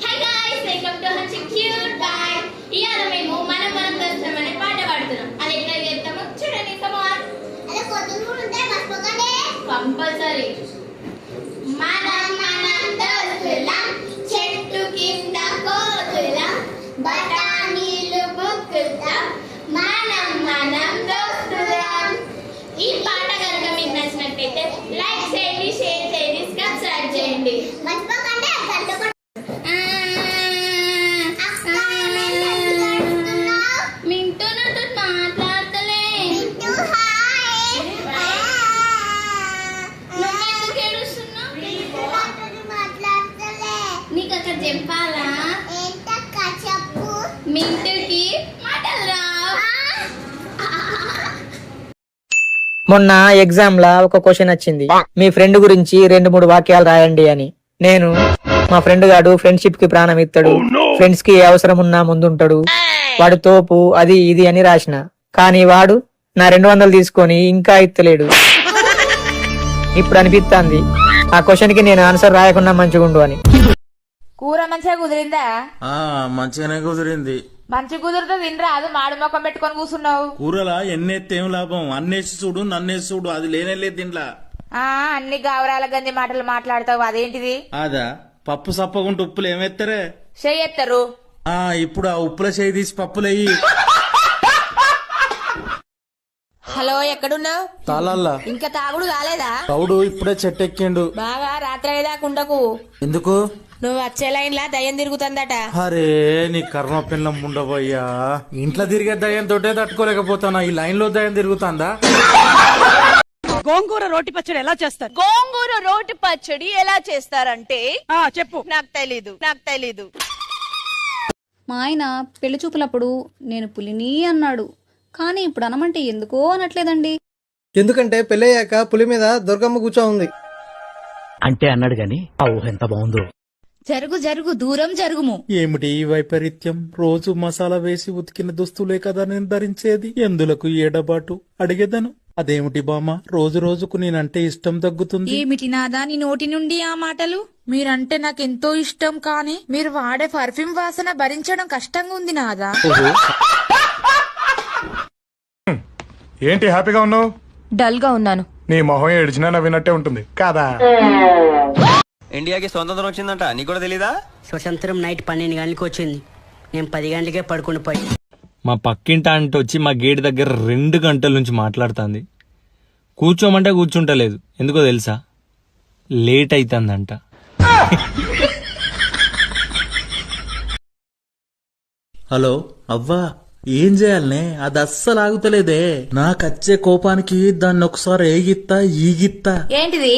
Hi guys, welcome to Hanchi Cute Time. ఇయాల మేము మనం దోస్తులం అనే పాట పాడుతున్నాం. అది ఎట్లా చేస్తామో చూడండి. Come on. అలా కొత్తలు ఉంటే మర్చిపోకండి. కంపల్సరీ. మనం దోస్తులం చెట్టు కింద కోతులం బఠానీలు బుక్కుతాం మనం దోస్తులం. ఈ పాట కనుక మీకు నచ్చినట్లయితే లైక్ చేయండి, షేర్ చేయండి, సబ్స్క్రైబ్ చేయండి. మర్చిపోకండి. చెప్పాలా చెప్పు. మింటుకి మాటలు రావు. మొన్న ఎగ్జామ్ లా ఒక క్వశ్చన్ వచ్చింది, మీ ఫ్రెండ్ గురించి 2-3 వాక్యాలు రాయండి అని. నేను మా ఫ్రెండ్ గాడు ఫ్రెండ్షిప్ కి ప్రాణం ఇస్తాడు, ఫ్రెండ్స్ కి అవసరం ఉన్నా ముందుంటాడు, వాడు తోపు అది ఇది అని రాసిన. కానీ వాడు నా 200 తీసుకొని ఇంకా ఇత్తలేడు. ఇప్పుడు అనిపిస్తుంది ఆ క్వశ్చన్ కి నేను ఆన్సర్ రాయకుండా మంచిగుండు అని. కూర మంచిగా కుదిరిందా? మంచిగానే కుదిరింది. మంచి కుదిరితే తినరా, అది మాడి మొక్కం పెట్టుకొని కూర్చున్నావు. కూరలా ఎన్నేస్తే ఏం లాభం? అన్నేసి చూడు నన్నేసి చూడు, అది లేనే లేదు దీంట్లో. అన్ని గావరాల గంది మాటలు మాట్లాడతావు, అదేంటిది? అదా పప్పు సప్పగుంటే ఉప్పులు ఏమెత్తారే? చెయ్యెత్తరు. ఇప్పుడు ఆ ఉప్పుల చేయి తీసి పప్పులయ్యి. హలో, ఎక్కడున్నావు? తాళల్లా. ఇంకా తాగుడు కాలేదా? తౌడు ఇప్పుడే చెట్టెక్కిండు. బాగా రాత్రి అయ్యేదాకుండకు. ఎందుకు? నువ్వు వచ్చే లైన్ లా దయ్యం తిరుగుతుందట. అరే నీ కర్మ పిల్లం ఉండబోయ్యా, ఇంట్లో తిరిగే దయ్యం తోటే తట్టుకోలేకపోతానా, ఈ లైన్ లో దయ్యం తిరుగుతాందా? గోంగూర రోటి పచ్చడి ఎలా చేస్తారు? గోంగూర రోటి పచ్చడి ఎలా చేస్తారంటే చెప్పు. నాకు తెలీదు. మా ఆయన పెళ్లి చూపులప్పుడు నేను పులిని అన్నాడు, కానీ ఇప్పుడు అనమంటే ఎందుకో అనట్లేదండి. ఎందుకంటే పెళ్ళయ్యాక పులి మీద దుర్గమ్మ కూర్చో ఉంది అంటే అన్నాడు గాని ఆ ఊహ ఎంత బాగుందో. జరుగు దూరం జరుగుము. ఏమిటి ఈ వైపరీత్యం? రోజు మసాలా వేసి ఉతికిన దుస్తులే కదా నేను ధరించేది, ఎందులకు ఏడబాటు అడిగేదను. అదేమిటి బామ్మ, రోజు రోజుకు నేనంటే ఇష్టం తగ్గుతుంది. ఏమిటి నాదా నీ నోటి నుండి ఆ మాటలు? మీరంటే నాకెంతో ఇష్టం, కానీ మీరు వాడే పర్ఫ్యూమ్ వాసన భరించడం కష్టంగా ఉంది నాదా. ఏంటి హ్యాపీగా ఉన్నావు? డల్ గా ఉన్నాను. నీ మొహం ఏడిచినా నవ్వినట్టే ఉంటుంది కాదా? ఇండియాకి స్వతంత్రం వచ్చిందంట, నీకు కూడా తెలీదా? స్వతంత్రం నైట్ 12 గంటలకు వచ్చింది, నేను 10 గంటలకే పడుకుని పోయి. మా పక్కింట అంటే వచ్చి మా గేట్ దగ్గర 2 గంటల నుంచి మాట్లాడుతుంది. కూర్చోమంటే కూర్చుంటలేదు, ఎందుకో తెలుసా? లేట్ అవుతుందంట. హలో అవ్వా, ఏం చేయాలనే? అది అస్సలు ఆగుతలేదే. నాకచ్చే కోపానికి దాన్ని ఒకసారి ఏగిత్తా ఈగిత్తా. ఏంటిది?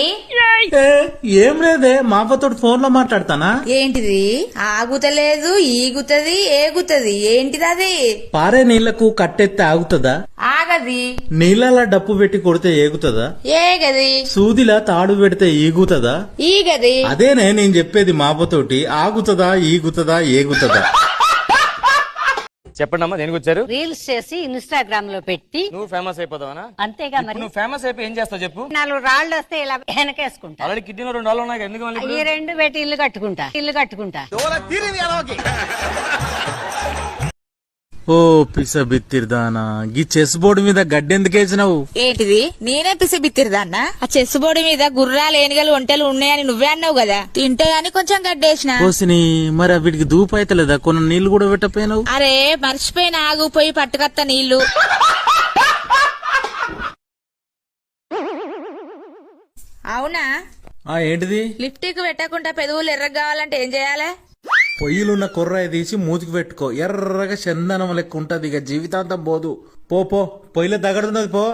ఏం లేదే, మా అవ్వతో ఫోన్ లో మాట్లాడతానా. ఏంటిది? ఆగుతలేదు, ఈగుతది, ఏగుతది, ఏంటిది అది? పారే నీళ్లకు కట్టెత్తే ఆగుతుందా? ఆగది. నీళ్ళలా డప్పు పెట్టి కొడితే ఏగుతుందా? ఏగది. సూదిలా తాడు పెడితే ఈగుతుందా? ఈగది. అదేనే నేను చెప్పేది మా అవ్వతోటి. ఆగుతుందా, ఈగుతుందా, ఏగుతుందా? చెప్పండి అమ్మా, దేనికి వచ్చారు? రీల్స్ చేసి ఇన్స్టాగ్రామ్ లో పెట్టి నువ్వు ఫేమస్ అయిపోతావా? అంతేగా మరి. నువ్వు ఫేమస్ అయిపోయి ఏం చేస్తావు చెప్పు? 4 రాళ్ళు వస్తే ఇలా వెనకేసుకుంటా. ఆల్రెడీ కిడ్నీలో 2 రాళ్ళు ఉన్నాయి, ఎందుకు మళ్ళీ ఈ 2 పెట్టి ఇల్లు కట్టుకుంటా. ఓ పిసబిత్తిర్దానా, గీ చెస్ బోర్డు మీద గడ్డెందుకేసినావు? ఏంటిది? నేనే పిసిబిత్తిరిదాన్నా? ఆ చెస్ బోర్డు మీద గుర్రాలు, ఏనుగలు, ఒంటెలు ఉన్నాయని నువ్వే అన్నావు కదా, తింటే అని కొంచెం గడ్డేసిన. కోసిని మరి వీటికి దూపు అయితలేదా? కొన్ని నీళ్లు కూడా పెట్టపోయినావు. అరే మర్చిపోయిన, ఆగుపోయి పట్టుకత్త నీళ్లు. అవునా? ఏంటిది? లిప్టిక్ పెట్టకుండా పెదవులు ఎర్రగా కావాలంటే ఏం చేయాలి? పొయ్యిలున్న కుర్రాయి తీసి మూతికి పెట్టుకో, ఎర్రగా చందనం లెక్క ఉంటది, ఇక జీవితాంతం పోదు. పో పొయ్యిలో తగడుతున్నది పో.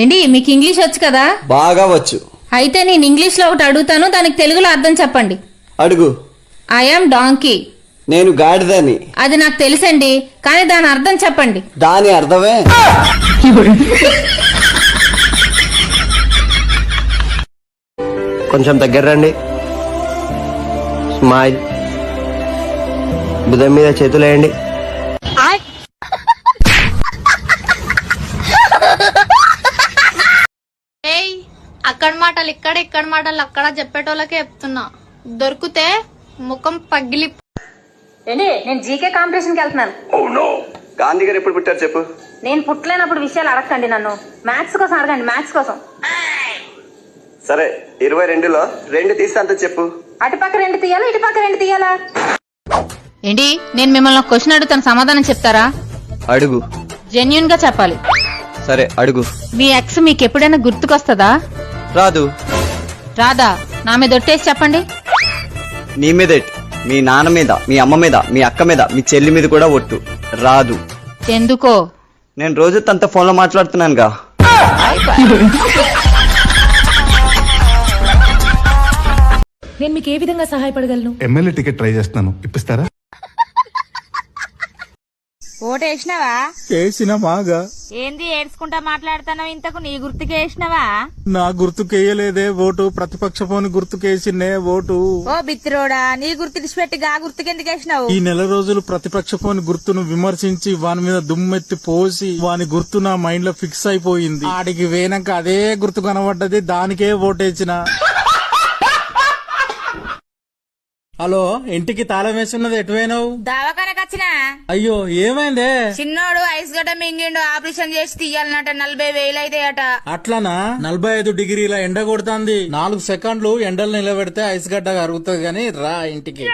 ఏంటి, మీకు ఇంగ్లీష్ వచ్చు కదా? బాగా వచ్చు. అయితే నేను ఇంగ్లీష్ లో ఒకటి అడుగుతాను, దానికి తెలుగులో అర్థం చెప్పండి. అడుగు. I am donkey. నేను గాడిదని. అది నాకు తెలుసండి, కానీ దాని అర్థం చెప్పండి. దాని అర్థమే కొంచెం దగ్గర రండి. స్మైల్. బుధం మీద చేతులేయండి. అక్కడ మాటలు ఇక్కడ మాటలు అక్కడ చెప్పేటోళ్ళకే చెప్తున్నా. దొరికితే ముఖం పగిలి. ఏంటి నేను జీకే కాంపిటీషన్ కి వెళ్తున్నాను. గాంధీ గారు ఎప్పుడు పుట్టారు చెప్పు. నేను పుట్టలేనప్పుడు విషయాలు అడగండి నన్ను. మ్యాథ్స్ కోసం అడగండి, మ్యాథ్స్ కోసం. సరే 22లో 2 తీస్తే అంత చెప్పు. అటుపక్క 2 తీయాలా, ఇటుపక్క 2 తీయాలా? ఏంటి నేను మిమ్మల్ని ఒక క్వశ్చన్ అడుగుతాను, సమాధానం చెప్తారా? అడుగు. జెన్యున్ గా చెప్పాలి. సరే అడుగు. మీ ఎక్స్ మీకు ఎప్పుడైనా గుర్తుకొస్తుందా? రాదు. రాదా? నా మీద ఒట్టేసి చెప్పండి. నీ మీద, మీ నాన్న మీద, మీ అమ్మ మీద, మీ అక్క మీద, మీ చెల్లి మీద కూడా ఒట్టు. రాదు. ఎందుకో? నేను రోజు తనతో ఫోన్లో మాట్లాడుతున్నానుగా. నేను మీకు ఏ విధంగా సహాయపడగలను? ఎమ్మెల్యే టికెట్ ట్రై చేస్తున్నాను, ఇప్పిస్తారా? ఓటేసినవా? చేసిన మాగా. ఏంది ఏడ్చుకుంటా మాట్లాడుతున్నావు? ఇంతకు నీ గుర్తుకే వేసినవా? నా గుర్తుకేయలేదే ఓటు, ప్రతిపక్ష పోని గుర్తుకేసినే ఓటు. ఓ బిత్తిరోడా, నీ గుర్తు పెట్టి గా గుర్తుకెందుకు వేసినావు? ఈ నెల రోజులు ప్రతిపక్ష పోని గుర్తును విమర్శించి వాని మీద దుమ్మెత్తి పోసి వాని గుర్తు నా మైండ్ లో ఫిక్స్ అయిపోయింది. ఆడికి వేనాక అదే గుర్తు కనబడ్డది, దానికే ఓటేసిన. హలో, ఇంటికి తాళం వేసున్నది, ఎటువైనావు? దవాఖానకు వచ్చినా. అయ్యో ఏమైందే? చిన్నోడు ఐస్ గడ్డ మింగిండు, ఆపరేషన్ చేసి తీయాలన్నట. 40,000 అయితాయట. అట్లనా? 45 డిగ్రీల ఎండ కొడుతుంది. 4 సెకండ్లు ఎండలు నిలబెడితే ఐస్ గడ్డ కరుగుతుంది గాని రా ఇంటికి.